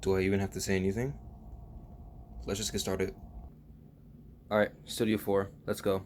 Do I even have to say anything? Let's just get started. Alright, Studio 4, let's go.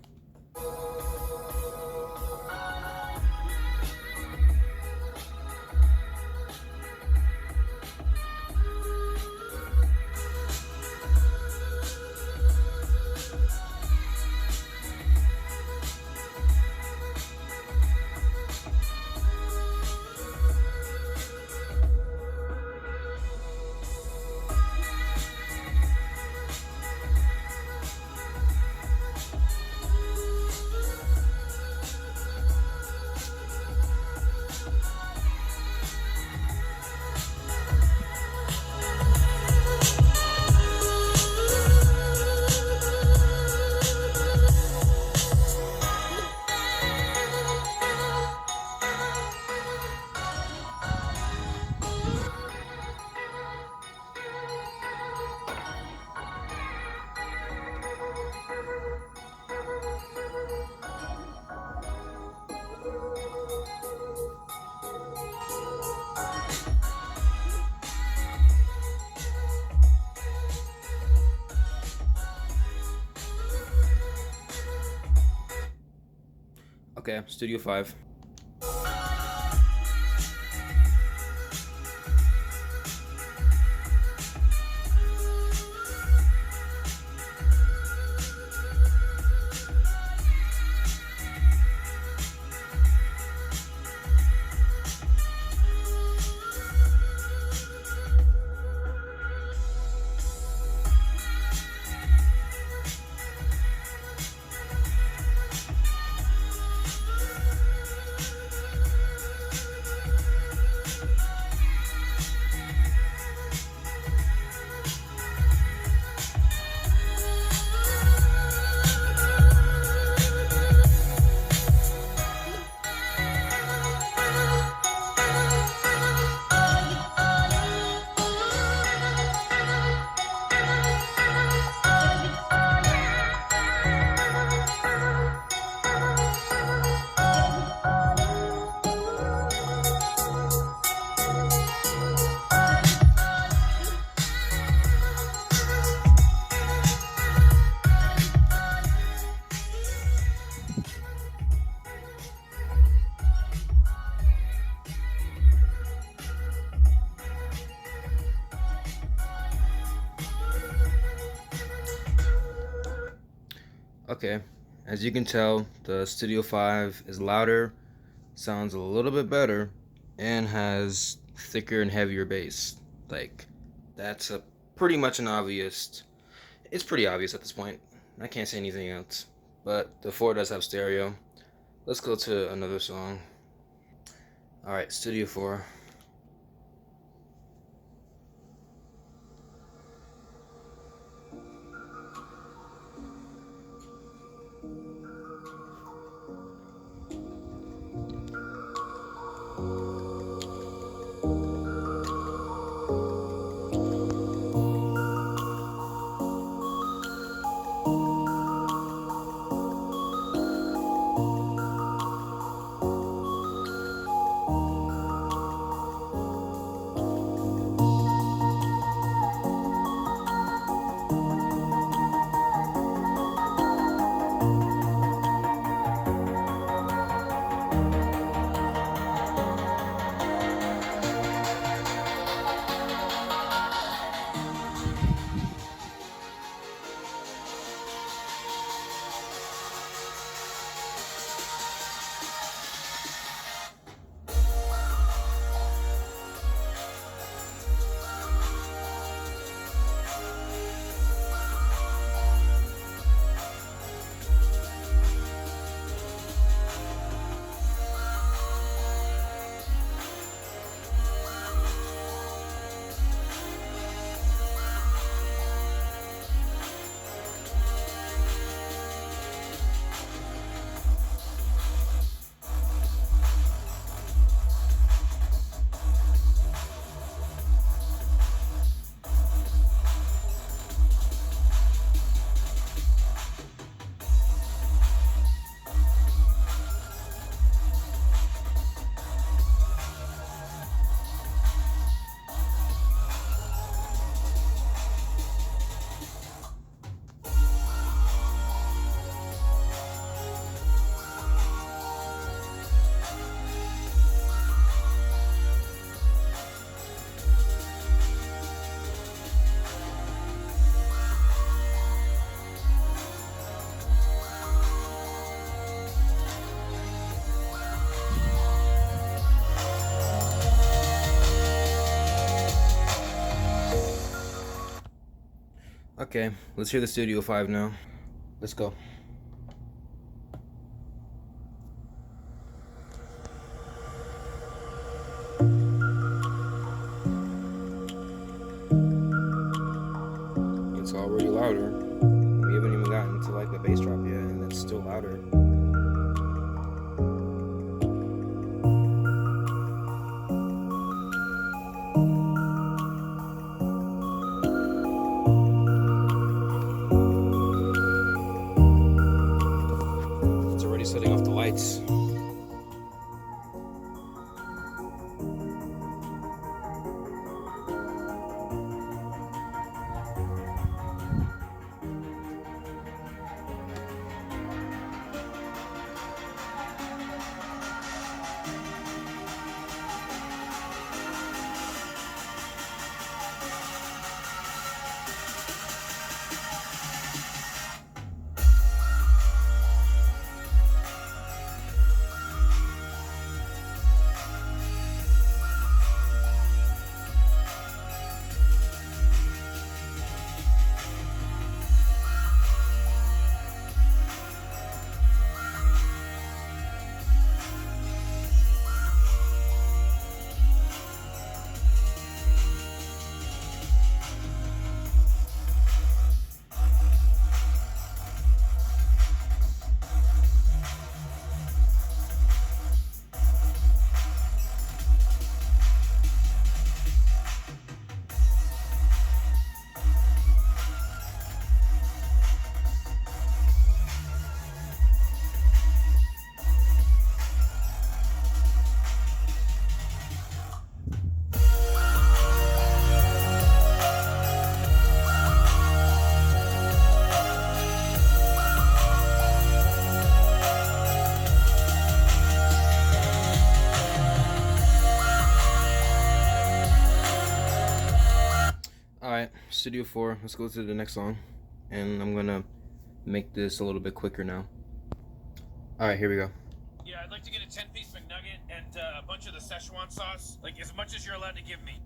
Okay, Studio 5. Okay, as you can tell, the Studio 5 is louder, sounds a little bit better, and has thicker and heavier bass. Like, that's a pretty much an obvious, it's pretty obvious at this point. I can't say anything else. But the 4 does have stereo. Let's go to another song. Alright, Studio 4. Okay, let's hear the Studio 5 now. Let's go. It's already louder. We haven't even gotten to like the bass drop yet, and it's still louder. It's already setting off the lights. Alright, Studio 4, let's go to the next song. And I'm gonna make this a little bit quicker now. Alright, here we go. Yeah, I'd like to get a 10-piece McNugget and a bunch of the Szechuan sauce. Like, as much as you're allowed to give me.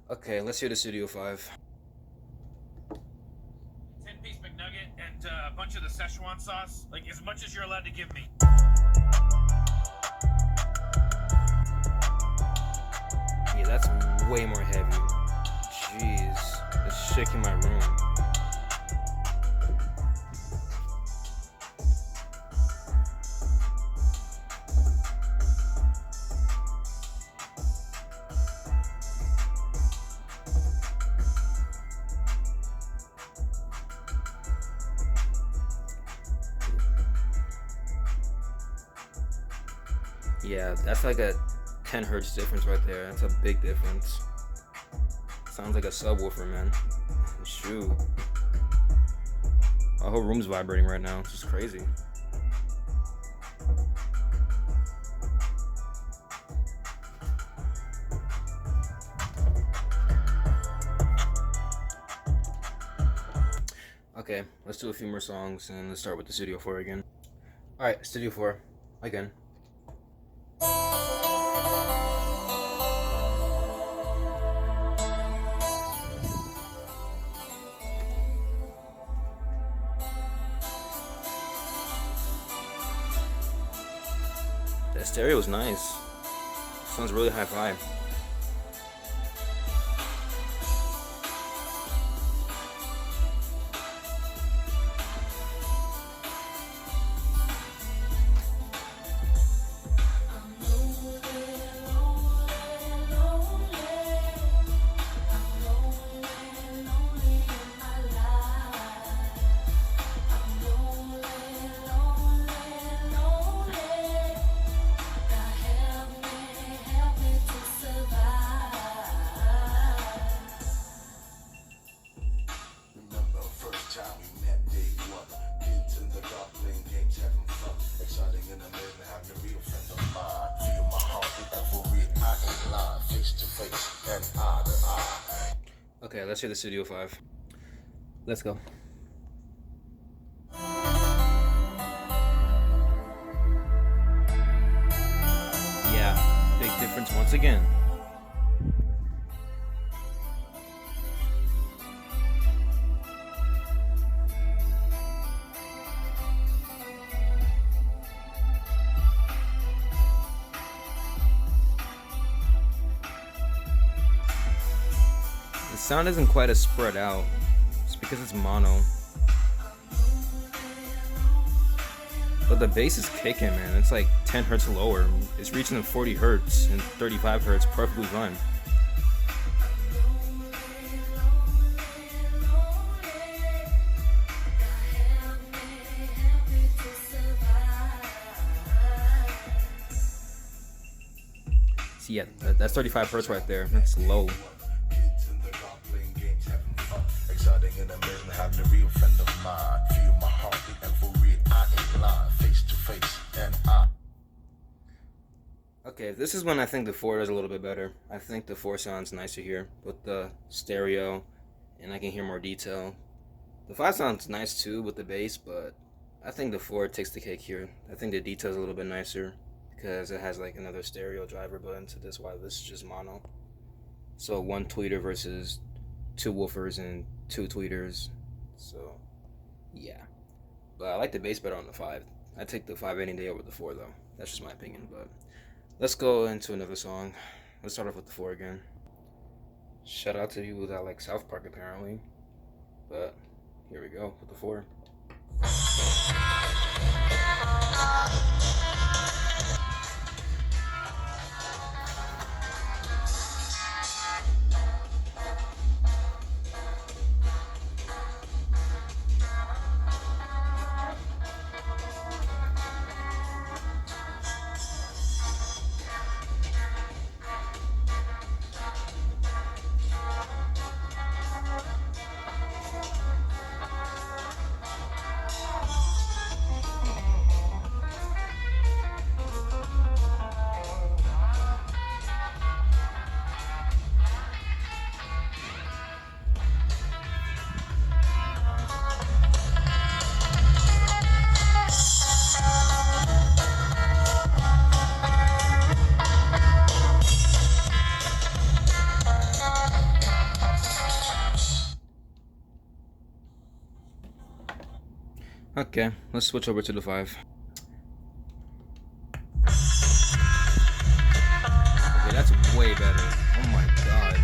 Okay, let's hear the Studio 5. 10-piece McNugget and a bunch of the Szechuan sauce. Like, as much as you're allowed to give me. Yeah, that's way more heavy. Jeez, it's shaking my room. Yeah, that's like a 10 hertz difference right there. That's a big difference. Sounds like a subwoofer, man. Shoot. My whole room's vibrating right now. It's just crazy. Okay, let's do a few more songs and let's start with the Studio 4 again. Alright, Studio 4, again. That stereo is nice. Sounds really hi-fi. Okay, let's hear the Studio 5. Let's go. Yeah, big difference once again. The sound isn't quite as spread out. It's because it's mono. But the bass is kicking, man. It's like 10 hertz lower. It's reaching the 40 hertz and 35 hertz perfectly fine. See, yeah, that's 35 hertz right there. That's low. Okay, this is when I think the 4 is a little bit better. I think the 4 sounds nicer here with the stereo, and I can hear more detail. The 5 sounds nice too with the bass, but I think the 4 takes the cake here. I think the detail's a little bit nicer because it has like another stereo driver button to this, while this is just mono. So 1 tweeter versus 2 woofers and 2 tweeters. So yeah, but I like the bass better on the 5. I take the 5 any day over the 4 though. That's just my opinion. But let's go into another song. Let's start off with the 4 again. Shout out to you that like South Park apparently. But here we go with the 4. Okay, let's switch over to the 5. Okay, that's way better. Oh my god.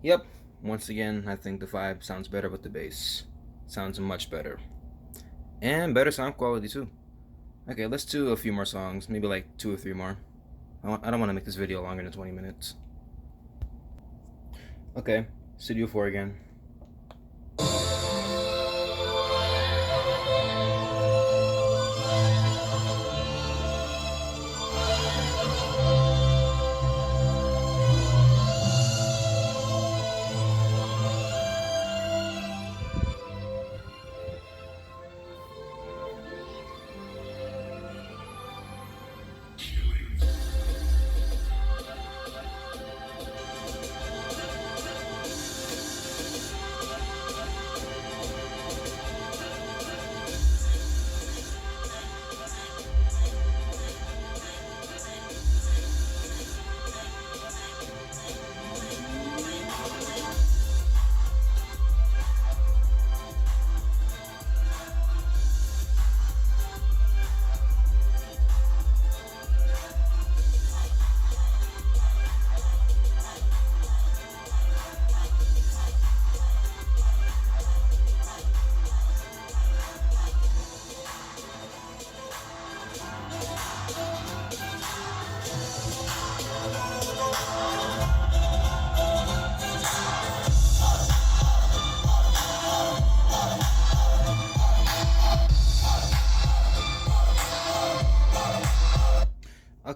Yep, once again, I think the 5 sounds better with the bass. Sounds much better. And better sound quality too. Okay, let's do a few more songs, maybe like 2 or 3 more. I don't want to make this video longer than 20 minutes. Okay, Studio 4 again.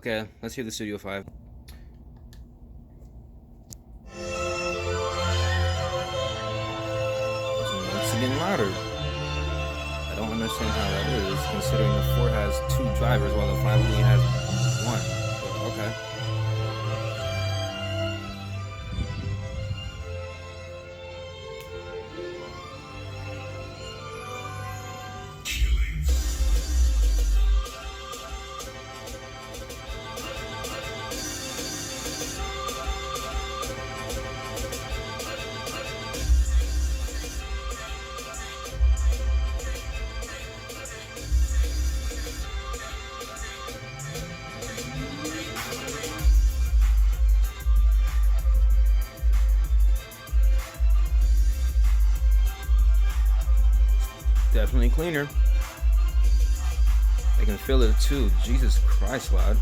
Okay, let's hear the Studio 5. It's getting louder. I don't understand how that is, considering the 4 has 2 drivers while the 5 only has 1. But okay. Definitely cleaner. I can feel it too. Jesus Christ, loud.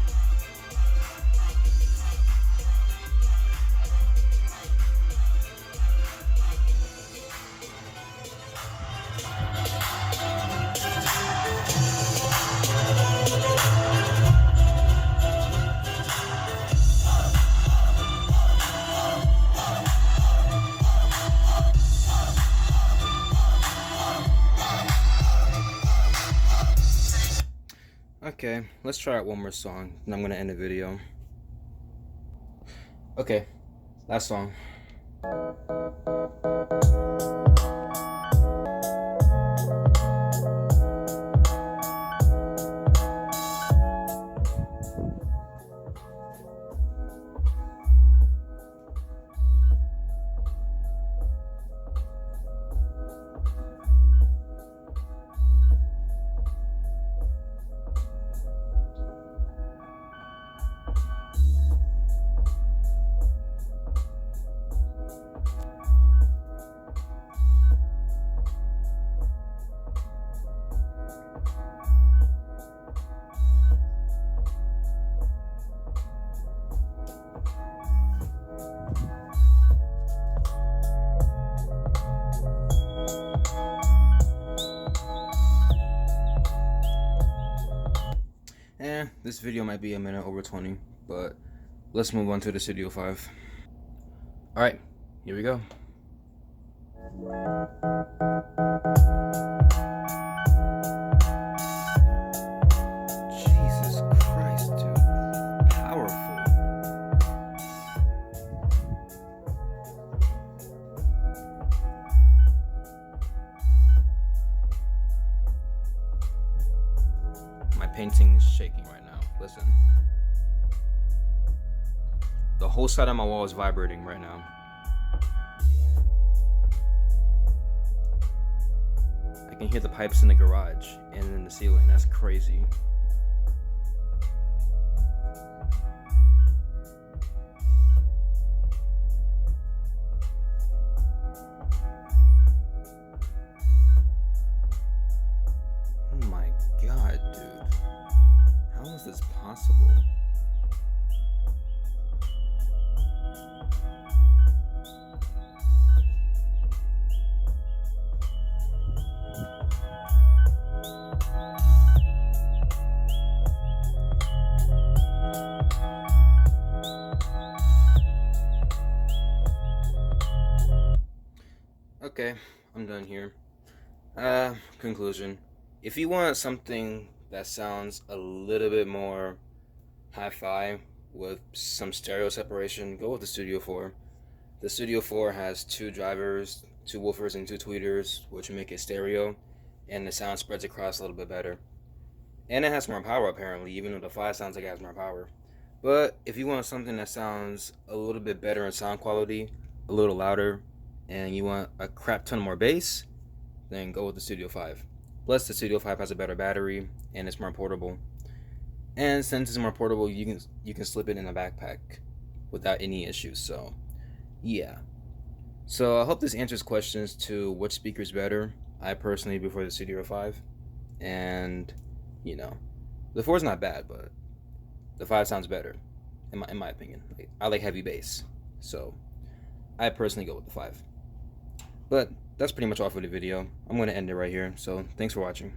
Okay, let's try out one more song, and I'm gonna end the video. Okay, last song. This video might be a minute over 20, but let's move on to the Studio 5. Alright, here we go. Jesus Christ, dude. Powerful. My painting is shaking right now. Listen. The whole side of my wall is vibrating right now. I can hear the pipes in the garage and in the ceiling. That's crazy. Oh my god, dude. How is this possible? Okay, I'm done here. Conclusion. If you want something that sounds a little bit more hi-fi with some stereo separation, go with the Studio 4. The Studio 4 has 2 drivers, 2 woofers, and 2 tweeters, which make it stereo, and the sound spreads across a little bit better. And it has more power apparently, even though the 5 sounds like it has more power. But if you want something that sounds a little bit better in sound quality, a little louder, and you want a crap ton more bass, then go with the Studio 5. Plus, the Studio 5 has a better battery and it's more portable. And since it's more portable, you can slip it in a backpack without any issues. So, yeah. So I hope this answers questions to which speaker is better. I personally prefer the Studio 5, and you know, the 4 is not bad, but the 5 sounds better, in my opinion. I like heavy bass, so I personally go with the 5. But that's pretty much all for the video. I'm going to end it right here, so thanks for watching.